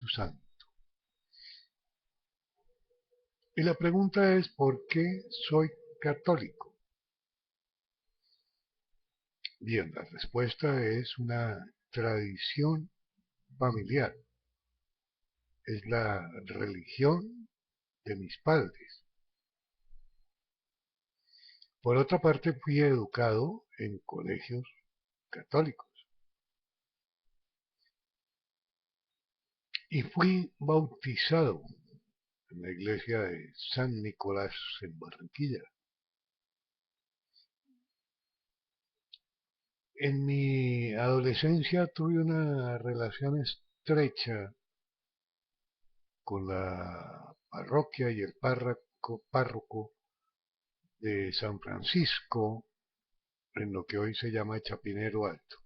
Santo. Y la pregunta es, ¿por qué soy católico? Bien, la respuesta es una tradición familiar, es la religión de mis padres. Por otra parte, fui educado en colegios católicos y fui bautizado en la iglesia de San Nicolás en Barranquilla. En mi adolescencia tuve una relación estrecha con la parroquia y el párroco de San Francisco en lo que hoy se llama Chapinero Alto,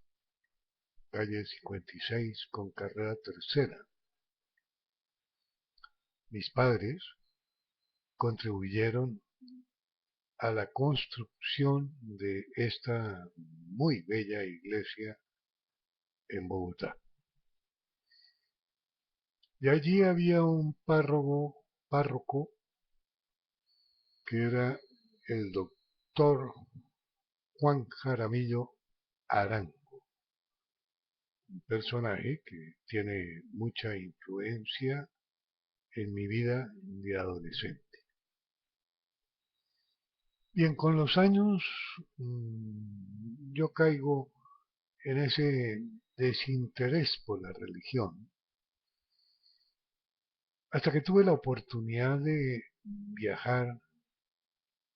calle 56 con carrera tercera. Mis padres contribuyeron a la construcción de esta muy bella iglesia en Bogotá. Y allí había un párroco que era el doctor Juan Jaramillo Arango, un personaje que tiene mucha influencia en mi vida de adolescente. Bien, con los años yo caigo en ese desinterés por la religión, hasta que tuve la oportunidad de viajar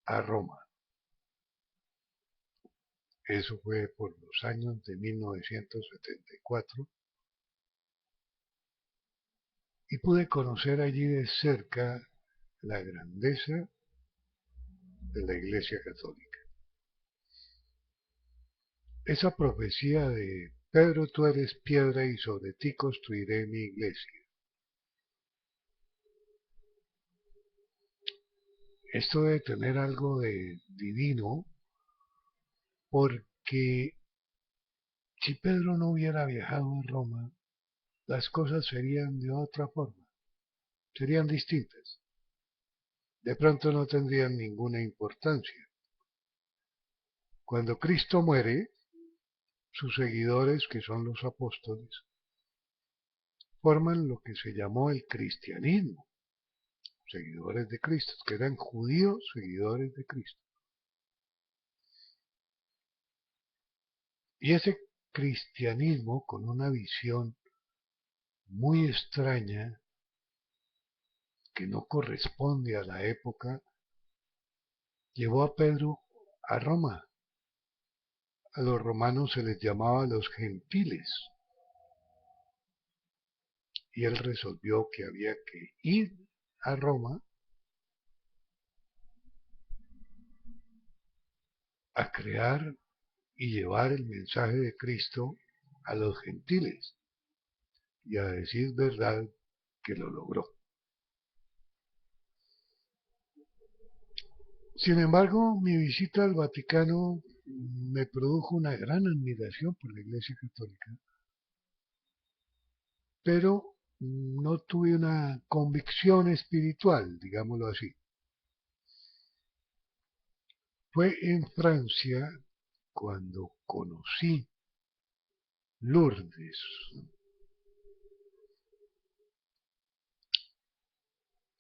a Roma. Eso fue por los años de 1974 y pude conocer allí de cerca la grandeza de la Iglesia Católica. Esa profecía de Pedro, tú eres piedra y sobre ti construiré mi iglesia. Esto debe tener algo de divino porque si Pedro no hubiera viajado a Roma, las cosas serían de otra forma, serían distintas. De pronto no tendrían ninguna importancia. Cuando Cristo muere, sus seguidores, que son los apóstoles, forman lo que se llamó el cristianismo, seguidores de Cristo, que eran judíos seguidores de Cristo. Y ese cristianismo, con una visión muy extraña, que no corresponde a la época, llevó a Pedro a Roma. A los romanos se les llamaba los gentiles. Y él resolvió que había que ir a Roma a crear y llevar el mensaje de Cristo a los gentiles. Y a decir verdad que lo logró. Sin embargo, mi visita al Vaticano me produjo una gran admiración por la Iglesia Católica, pero no tuve una convicción espiritual, digámoslo así. Fue en Francia cuando conocí Lourdes.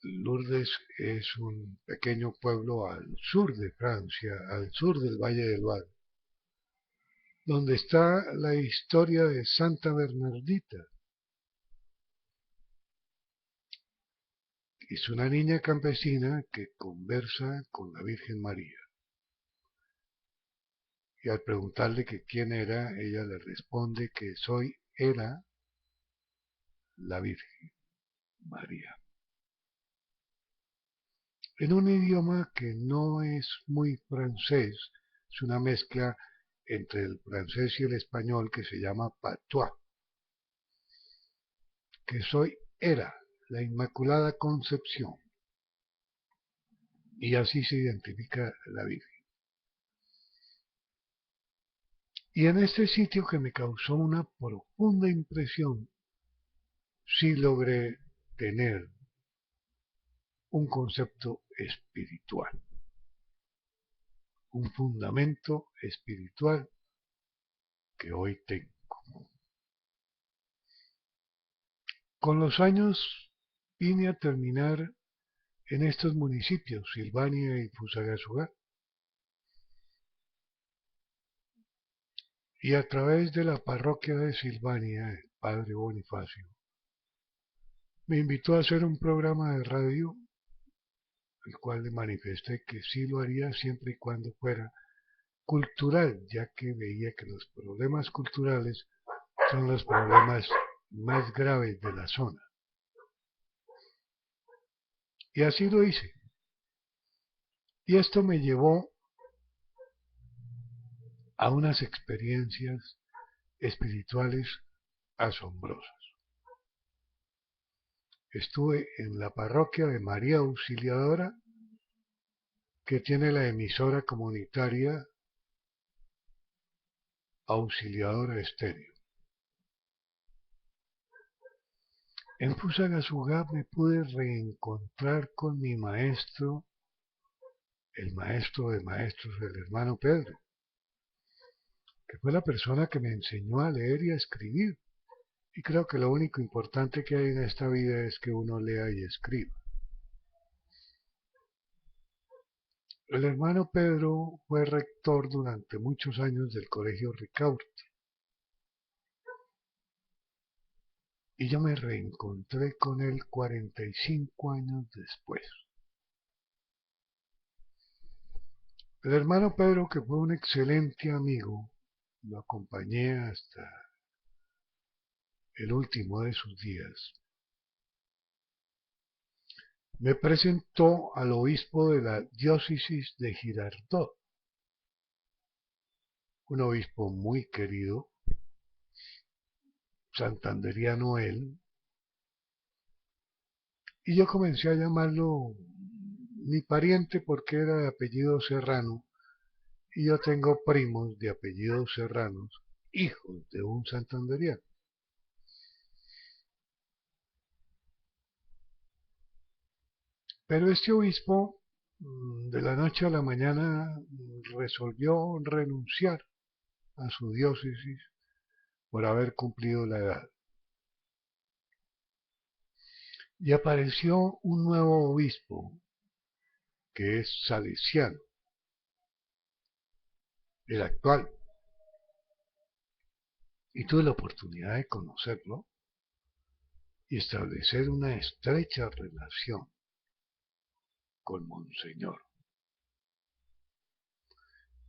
Lourdes es un pequeño pueblo al sur de Francia, al sur del Valle del Loire, donde está la historia de Santa Bernardita. Es una niña campesina que conversa con la Virgen María. Y al preguntarle que quién era, ella le responde que era la Virgen María. En un idioma que no es muy francés, es una mezcla entre el francés y el español que se llama patois, que era la Inmaculada Concepción. Y así se identifica la Virgen. Y en este sitio que me causó una profunda impresión, sí logré tener un concepto espiritual, un fundamento espiritual que hoy tengo. Con los años vine a terminar en estos municipios, Silvania y Fusagasugá, y a través de la parroquia de Silvania, el padre Bonifacio me invitó a hacer un programa de radio, el cual le manifesté que sí lo haría siempre y cuando fuera cultural, ya que veía que los problemas culturales son los problemas más graves de la zona. Y así lo hice. Y esto me llevó a unas experiencias espirituales asombrosas. Estuve en la parroquia de María Auxiliadora, que tiene la emisora comunitaria Auxiliadora Estéreo. En Fusagasugá me pude reencontrar con mi maestro, el maestro de maestros, el hermano Pedro, que fue la persona que me enseñó a leer y a escribir. Y creo que lo único importante que hay en esta vida es que uno lea y escriba. El hermano Pedro fue rector durante muchos años del Colegio Ricaurte. Y yo me reencontré con él 45 años después. El hermano Pedro, que fue un excelente amigo, lo acompañé hasta el último de sus días, me presentó al obispo de la diócesis de Girardot, un obispo muy querido, santanderiano él, y yo comencé a llamarlo mi pariente porque era de apellido Serrano, y yo tengo primos de apellidos serranos, hijos de un santanderiano. Pero este obispo, de la noche a la mañana, resolvió renunciar a su diócesis por haber cumplido la edad. Y apareció un nuevo obispo, que es salesiano, el actual. Y tuve la oportunidad de conocerlo y establecer una estrecha relación con Monseñor.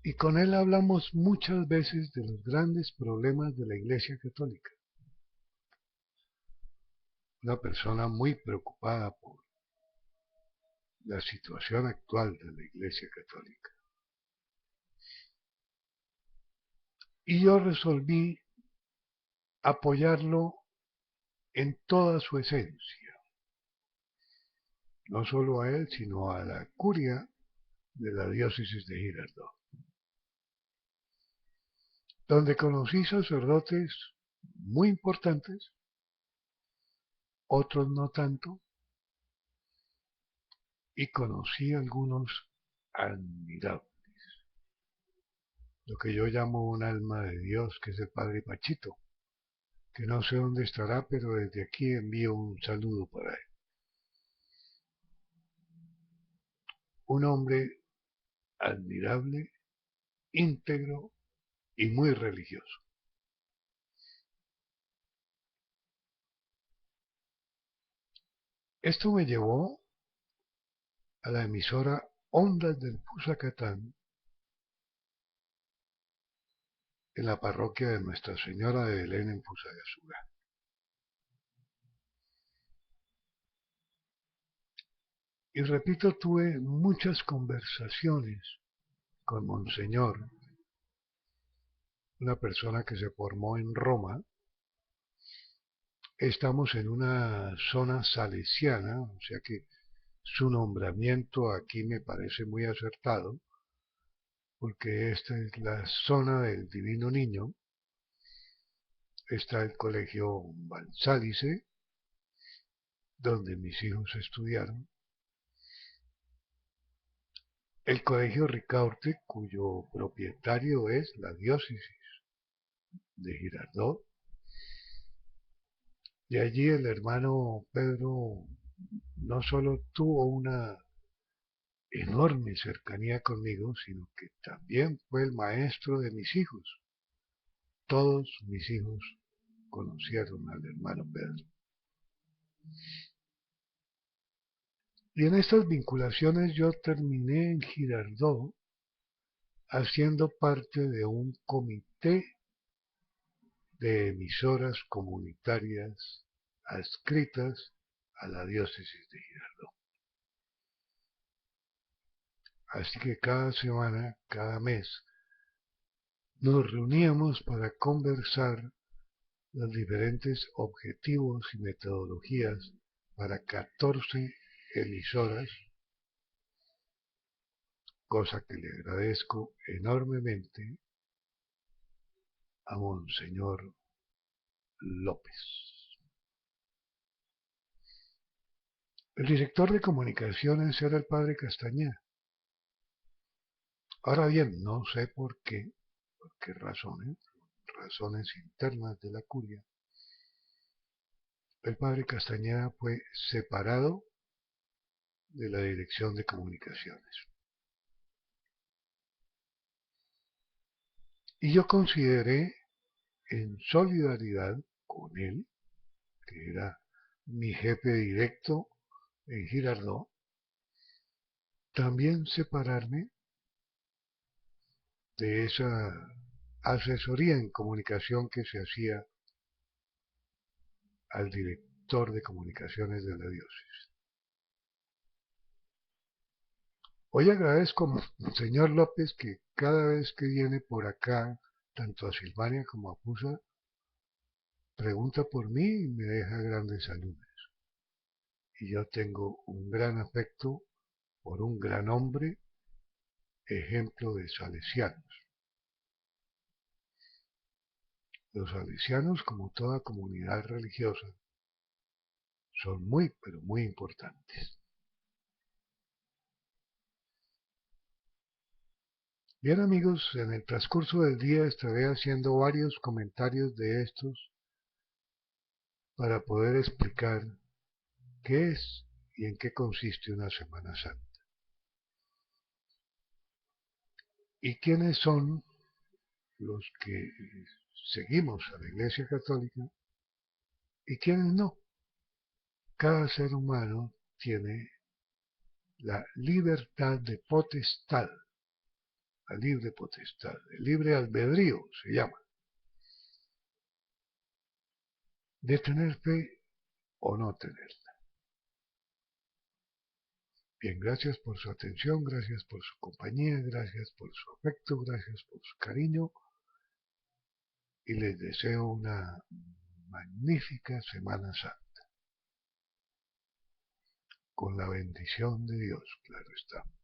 Y con él hablamos muchas veces de los grandes problemas de la Iglesia Católica. Una persona muy preocupada por la situación actual de la Iglesia Católica. Y yo resolví apoyarlo en toda su esencia, no solo a él, sino a la curia de la diócesis de Girardot, donde conocí sacerdotes muy importantes, otros no tanto, y conocí algunos admirables, lo que yo llamo un alma de Dios, que es el Padre Pachito, que no sé dónde estará, pero desde aquí envío un saludo para él. Un hombre admirable, íntegro y muy religioso. Esto me llevó a la emisora Ondas del Pusacatán, en la parroquia de Nuestra Señora de Belén en Fusagasugá. Y repito, tuve muchas conversaciones con Monseñor, una persona que se formó en Roma. Estamos en una zona salesiana, o sea que su nombramiento aquí me parece muy acertado, porque esta es la zona del Divino Niño. Está el colegio Balsálice, donde mis hijos estudiaron, el Colegio Ricaurte, cuyo propietario es la diócesis de Girardot. De allí el hermano Pedro no solo tuvo una enorme cercanía conmigo, sino que también fue el maestro de mis hijos. Todos mis hijos conocieron al hermano Pedro. Y en estas vinculaciones yo terminé en Girardot haciendo parte de un comité de emisoras comunitarias adscritas a la diócesis de Girardot. Así que cada semana, cada mes, nos reuníamos para conversar los diferentes objetivos y metodologías para 14 emisoras, cosa que le agradezco enormemente a Monseñor López. El director de comunicaciones era el padre Castañeda. Ahora bien, no sé por qué razones internas de la curia, el padre Castañeda fue separado de la dirección de comunicaciones. Y yo consideré, en solidaridad con él, que era mi jefe directo en Girardot, también separarme de esa asesoría en comunicación que se hacía al director de comunicaciones de la diócesis. Hoy agradezco al señor López que cada vez que viene por acá, tanto a Silvania como a Pusa, pregunta por mí y me deja grandes saludos. Y yo tengo un gran afecto por un gran hombre, ejemplo de salesianos. Los salesianos, como toda comunidad religiosa, son muy, pero muy importantes. Bien amigos, en el transcurso del día estaré haciendo varios comentarios de estos para poder explicar qué es y en qué consiste una Semana Santa. ¿Y quiénes son los que seguimos a la Iglesia Católica y quiénes no? Cada ser humano tiene la libertad de potestad, la libre potestad, el libre albedrío se llama, de tener fe o no tenerla. Bien, gracias por su atención, gracias por su compañía, gracias por su afecto, gracias por su cariño y les deseo una magnífica Semana Santa. Con la bendición de Dios, claro está.